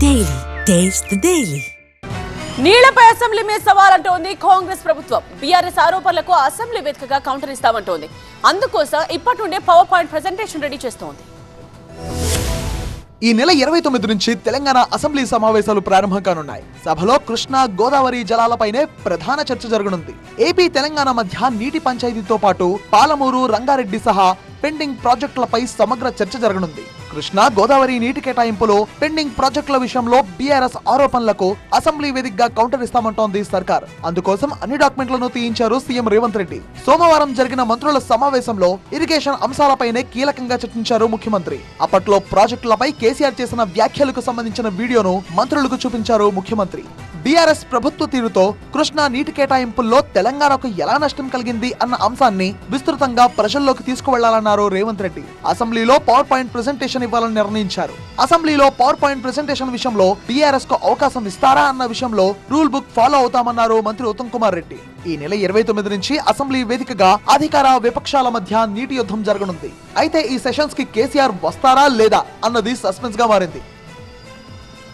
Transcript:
Daily. Taste the Daily. నీళ్లపై assembly మీద సవాల్ అంటోంది కాంగ్రెస్ ప్రభుత్వం. బీఆర్ఎస్ ఆరోపణలకు అసెంబ్లీ వేదికగా కౌంటర్ ఇస్తామంటోంది. అందుకోసం ఇప్పటి నుండే పవర్ పాయింట్ ప్రెజెంటేషన్ రెడీ చేస్తోంది. ఈ నెల 29 నుంచి తెలంగాణ అసెంబ్లీ సమావేశాలు ప్రారంభం కానున్నాయి. సభలో కృష్ణా గోదావరి జలాలపైనే ప్రధాన చర్చ జరగనుంది. ఏపీ తెలంగాణ మధ్య నీటి పంచాయతీతో పాటు పాలమూరు రంగారెడ్డి సహా పెండింగ్ ప్రాజెక్టులపై సమగ్ర చర్చ జరగనుంది. కృష్ణా గోదావరి నీటి కేటాయింపులో పెండింగ్ ప్రాజెక్టుల విషయంలో బీఆర్ఎస్ ఆరోపణలకు అసెంబ్లీ వేదికగా కౌంటర్ ఇస్తామంటోంది సర్కార్. అందుకోసం అన్ని డాక్యుమెంట్లను తీయించారు సీఎం రేవంత్ రెడ్డి. సోమవారం జరిగిన మంత్రుల సమావేశంలో ఇరిగేషన్ అంశాలపైనే కీలకంగా చర్చించారు ముఖ్యమంత్రి. అప్పట్లో ప్రాజెక్టులపై కేసీఆర్ చేసిన వ్యాఖ్యలకు సంబంధించిన వీడియోను మంత్రులకు చూపించారు ముఖ్యమంత్రి. బీఆర్ఎస్ ప్రభుత్వ తీరుతో కృష్ణా నీటి కేటాయింపుల్లో తెలంగాణకు ఎలా నష్టం కలిగింది అన్న అంశాన్ని విస్తృతంగా ప్రజల్లోకి తీసుకువెళ్లాలన్నారు రేవంత్ రెడ్డి. అసెంబ్లీలో పవర్ పాయింట్ ప్రెజెంటేషన్ ఇవ్వాలని నిర్ణయించారు. అసెంబ్లీలో పవర్ పాయింట్ ప్రెజెంటేషన్ విషయంలో బీఆర్ఎస్ కు అవకాశం ఇస్తారా అన్న విషయంలో రూల్ బుక్ ఫాలో అవుతామన్నారు మంత్రి ఉత్తమ్ కుమార్ రెడ్డి. ఈ నెల 29 నుంచి అసెంబ్లీ వేదికగా అధికార విపక్షాల మధ్య నీటి యుద్ధం జరగనుంది. అయితే ఈ సెషన్స్ కి కేసీఆర్ వస్తారా లేదా అన్నది సస్పెన్స్ గా మారింది.